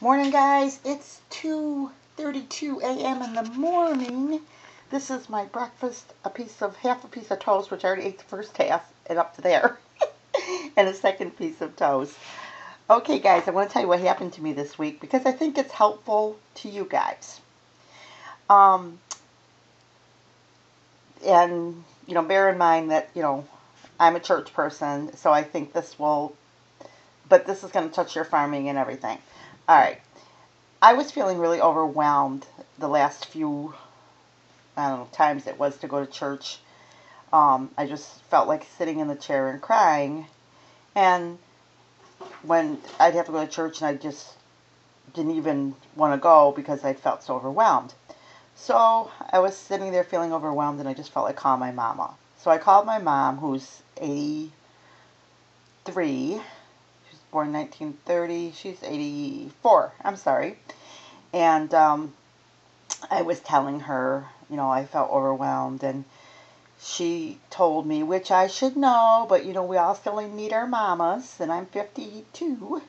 Morning, guys. It's 2:32 a.m. in the morning. This is my breakfast, half a piece of toast, which I already ate the first half, and up to there, and a second piece of toast. Okay, guys, I want to tell you what happened to me this week because I think it's helpful to you guys. And, bear in mind that, I'm a church person, so I think this will, but this is going to touch your farming and everything. All right. I was feeling really overwhelmed the last few, times it was to go to church. I just felt like sitting in the chair and crying. And when I'd have to go to church and I just didn't even want to go because I felt so overwhelmed. So I was sitting there feeling overwhelmed and I just felt like calling my mama. So I called my mom, who's 83. Born 1930. She's 84. I'm sorry. And I was telling her, I felt overwhelmed. And she told me, which I should know, but, we all still need our mamas. And I'm 52.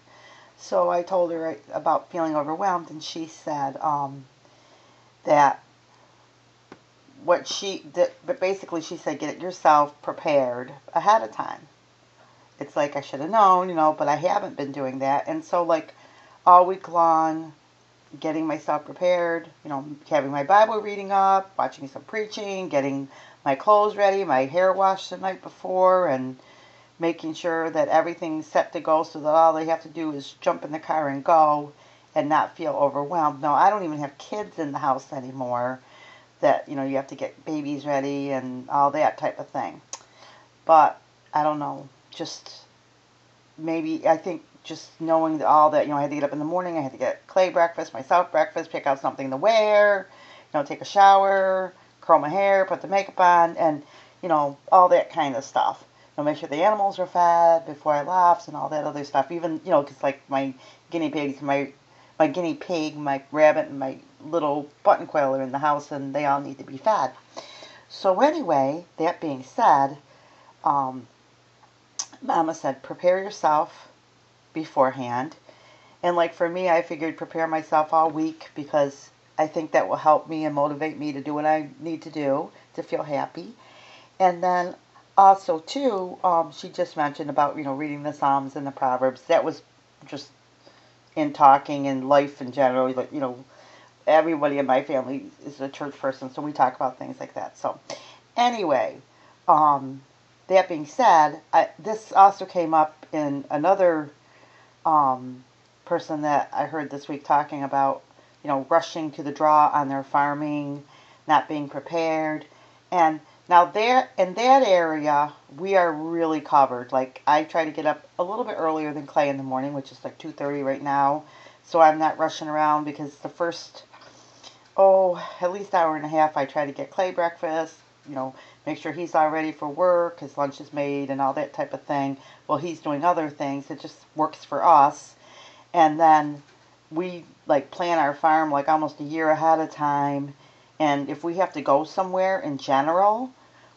So I told her about feeling overwhelmed. And she said that but basically she said, get yourself prepared ahead of time. It's like I should have known, but I haven't been doing that. And so, all week long, getting myself prepared, having my Bible reading up, watching some preaching, getting my clothes ready, my hair washed the night before, and making sure that everything's set to go so that all they have to do is jump in the car and go and not feel overwhelmed. No, I don't even have kids in the house anymore that, you have to get babies ready and all that type of thing. But, I don't know. Just maybe, I think just knowing all that, I had to get up in the morning, I had to get Clay breakfast, myself breakfast, pick out something to wear, take a shower, curl my hair, put the makeup on, and, all that kind of stuff. Make sure the animals are fed before I left and all that other stuff. Even, because my guinea pigs, my guinea pig, my rabbit, and my little button quail are in the house and they all need to be fed. So anyway, that being said, Mama said, prepare yourself beforehand. And for me, I figured prepare myself all week because I think that will help me and motivate me to do what I need to do to feel happy. And then also, too, she just mentioned about, reading the Psalms and the Proverbs. That was just in talking and life in general. Everybody in my family is a church person, so we talk about things like that. So anyway, that being said, this also came up in another person that I heard this week talking about, rushing to the draw on their farming, not being prepared. And now there in that area, we are really covered. I try to get up a little bit earlier than Clay in the morning, which is 2:30 right now. So I'm not rushing around because the first, at least hour and a half, I try to get Clay breakfast, make sure he's all ready for work, his lunch is made and all that type of thing. Well, he's doing other things. It just works for us. And then we plan our farm almost a year ahead of time. And if we have to go somewhere in general,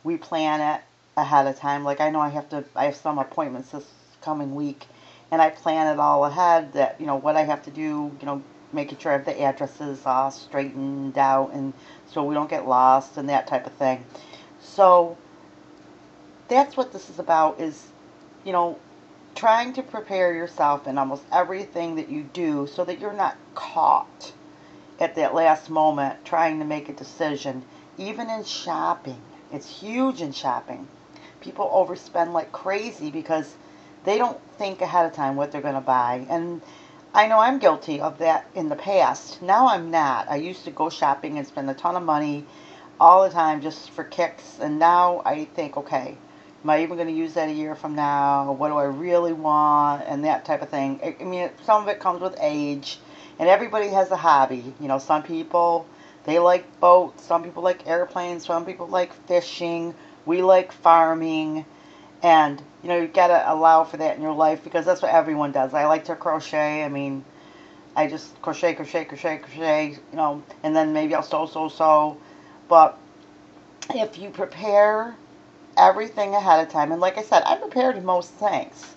we plan it ahead of time. I know I have some appointments this coming week and I plan it all ahead that, what I have to do, making sure I have the addresses all straightened out and so we don't get lost and that type of thing. So that's what this is about is, trying to prepare yourself in almost everything that you do so that you're not caught at that last moment trying to make a decision. Even in shopping, it's huge in shopping. People overspend like crazy because they don't think ahead of time what they're going to buy. And I know I'm guilty of that in the past. Now I'm not. I used to go shopping and spend a ton of money all the time just for kicks. And now I think, okay, am I even going to use that a year from now? What do I really want? And that type of thing. I mean, some of it comes with age. And everybody has a hobby. Some people, they like boats. Some people like airplanes. Some people like fishing. We like farming. And, you've got to allow for that in your life because that's what everyone does. I like to crochet. I mean, I just crochet, and then maybe I'll sew. But if you prepare everything ahead of time, and like I said, I'm prepared in most things,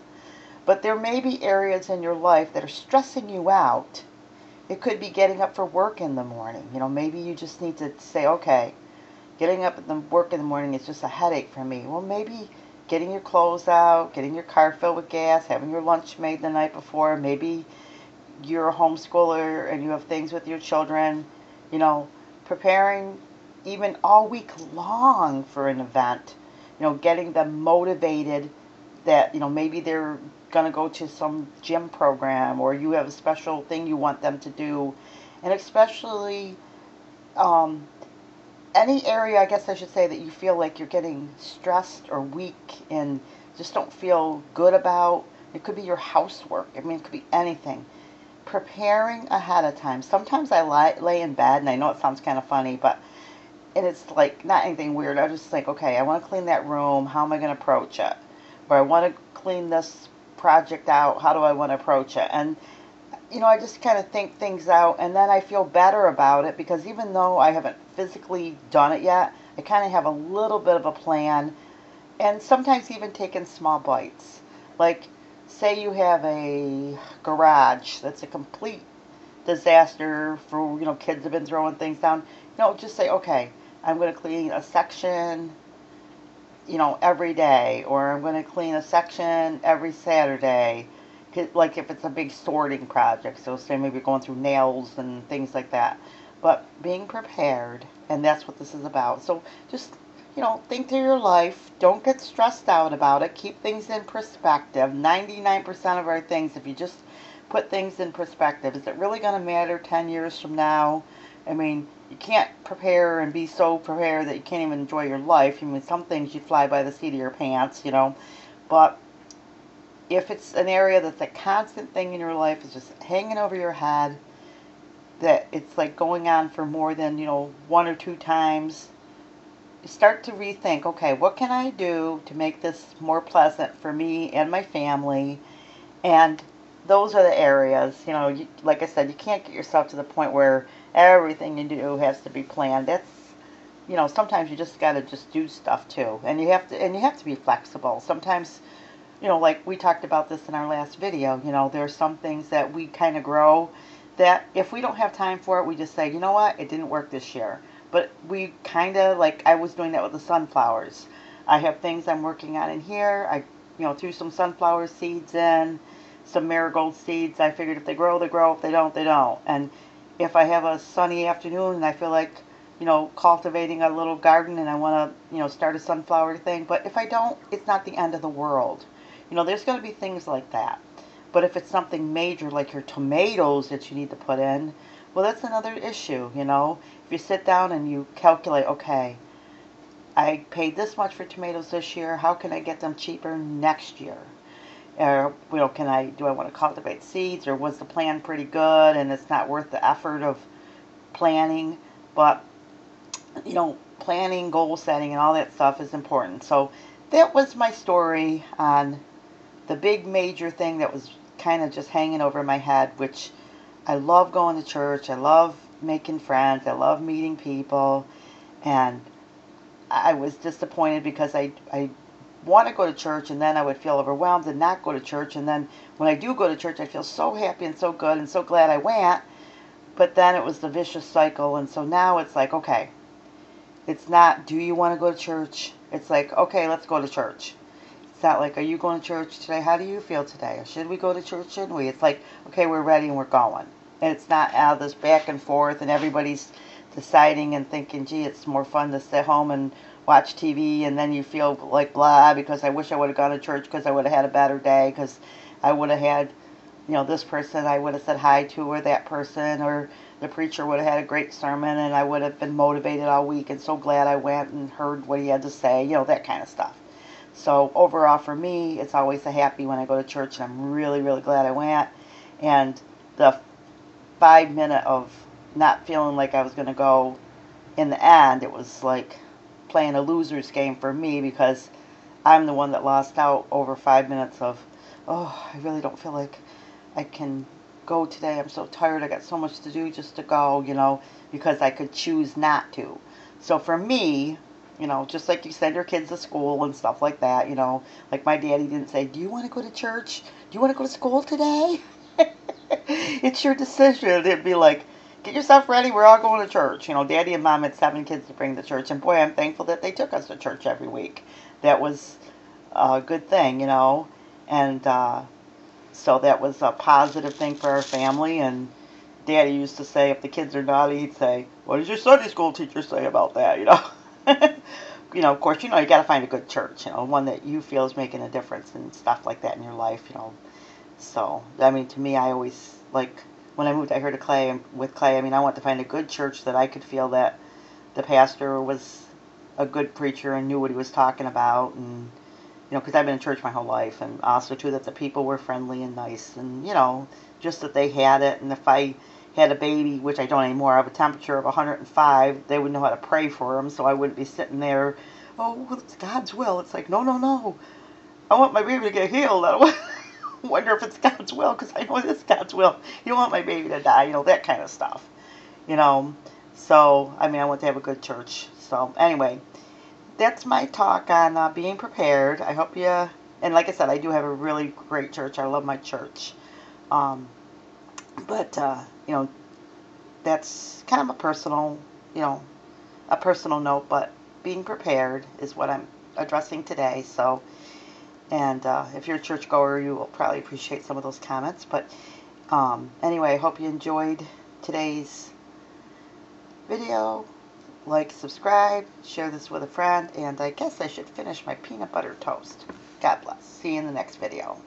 but there may be areas in your life that are stressing you out It could be getting up for work in the morning. Maybe you just need to say, okay, getting up at the work in the morning is just a headache for me. Well, maybe getting your clothes out, getting your car filled with gas, having your lunch made the night before. Maybe you're a homeschooler and you have things with your children, you know, preparing even all week long for an event, getting them motivated that, maybe they're going to go to some gym program or you have a special thing you want them to do. And especially um, any area, I guess I should say, that you feel like you're getting stressed or weak and just don't feel good about. It could be your housework. I mean, it could be anything. Preparing ahead of time. Sometimes I lay in bed, and I know it sounds kind of funny, and it's like not anything weird. I just think, okay, I want to clean that room. How am I going to approach it? Or I want to clean this project out. How do I want to approach it? And I just kind of think things out, and then I feel better about it because even though I haven't physically done it yet, I kind of have a little bit of a plan, and sometimes even taking small bites. Like, say you have a garage that's a complete disaster for, kids have been throwing things down. Just say, okay, I'm going to clean a section, every day, or I'm going to clean a section every Saturday. Like if it's a big sorting project, so say maybe going through nails and things like that. But being prepared, and that's what this is about. So just, think through your life. Don't get stressed out about it. Keep things in perspective. 99% of our things, if you just put things in perspective, is it really going to matter 10 years from now? I mean, you can't prepare and be so prepared that you can't even enjoy your life. I mean, some things you fly by the seat of your pants, But if it's an area that's a constant thing in your life, is just hanging over your head, that it's like going on for more than, one or two times, you start to rethink, okay, what can I do to make this more pleasant for me and my family? And those are the areas, like I said, you can't get yourself to the point where everything you do has to be planned. That's, sometimes you just got to just do stuff too. And you have to be flexible. Sometimes, like we talked about this in our last video, there are some things that we kind of grow that if we don't have time for it, we just say, you know what, it didn't work this year. But we kind of, like I was doing that with the sunflowers. I have things I'm working on in here. I, threw some sunflower seeds in, some marigold seeds. I figured if they grow, they grow. If they don't, they don't. And if I have a sunny afternoon and I feel like, cultivating a little garden and I want to, start a sunflower thing. But if I don't, it's not the end of the world. There's going to be things like that. But if it's something major like your tomatoes that you need to put in, well, that's another issue, If you sit down and you calculate, okay, I paid this much for tomatoes this year, how can I get them cheaper next year? Or, do I want to cultivate seeds, or was the plan pretty good and it's not worth the effort of planning? But, planning, goal setting, and all that stuff is important. So that was my story on the big major thing that was kind of just hanging over my head, which I love going to church. I love making friends. I love meeting people. And I was disappointed because I want to go to church, and then I would feel overwhelmed and not go to church. And then when I do go to church, I feel so happy and so good and so glad I went. But then it was the vicious cycle. And so now it's like, okay, it's not, do you want to go to church? It's like, okay, let's go to church. It's not like, are you going to church today? How do you feel today? Or should we go to church? Shouldn't we? It's like, okay, we're ready and we're going. And it's not out of this back and forth and everybody's deciding and thinking, gee, it's more fun to sit home and watch TV, and then you feel like blah because I wish I would have gone to church because I would have had a better day, because I would have had, this person I would have said hi to, or that person, or the preacher would have had a great sermon and I would have been motivated all week and so glad I went and heard what he had to say, that kind of stuff. So overall for me, it's always a happy when I go to church, and I'm really, really glad I went. And the 5 minute of not feeling like I was going to go, in the end, it was like playing a loser's game for me, because I'm the one that lost out over 5 minutes of, oh, I really don't feel like I can go today. I'm so tired. I got so much to do just to go, because I could choose not to. So for me, just like you send your kids to school and stuff like that, like my daddy didn't say, do you want to go to church? Do you want to go to school today? It's your decision. It'd be like, get yourself ready. We're all going to church. You know, Daddy and Mom had 7 kids to bring to church, and boy, I'm thankful that they took us to church every week. That was a good thing, you know, and so that was a positive thing for our family. And Daddy used to say, if the kids are naughty, he'd say, "What does your Sunday school teacher say about that?" You know. You know, of course, you know, you got to find a good church, you know, one that you feel is making a difference and stuff like that in your life, you know. So, I mean, to me, I always, like, when I moved out here to Clay, with Clay, I mean, I wanted to find a good church that I could feel that the pastor was a good preacher and knew what he was talking about, and, you know, because I've been in church my whole life, and also, too, that the people were friendly and nice, and, you know, just that they had it, and if I had a baby, which I don't anymore, of a temperature of 105, they would know how to pray for him, so I wouldn't be sitting there, oh, well, it's God's will. It's like, no, no, no. I want my baby to get healed. I don't wonder if it's God's will, because I know it's God's will. You don't want my baby to die, you know, that kind of stuff. You know, so, I mean, I want to have a good church. So, anyway, that's my talk on being prepared. I hope you, and like I said, I do have a really great church. I love my church. But, you know, that's kind of a personal, you know, a personal note, but being prepared is what I'm addressing today. So, and if you're a churchgoer, you will probably appreciate some of those comments. But anyway, I hope you enjoyed today's video. Like, subscribe, share this with a friend, and I guess I should finish my peanut butter toast. God bless. See you in the next video.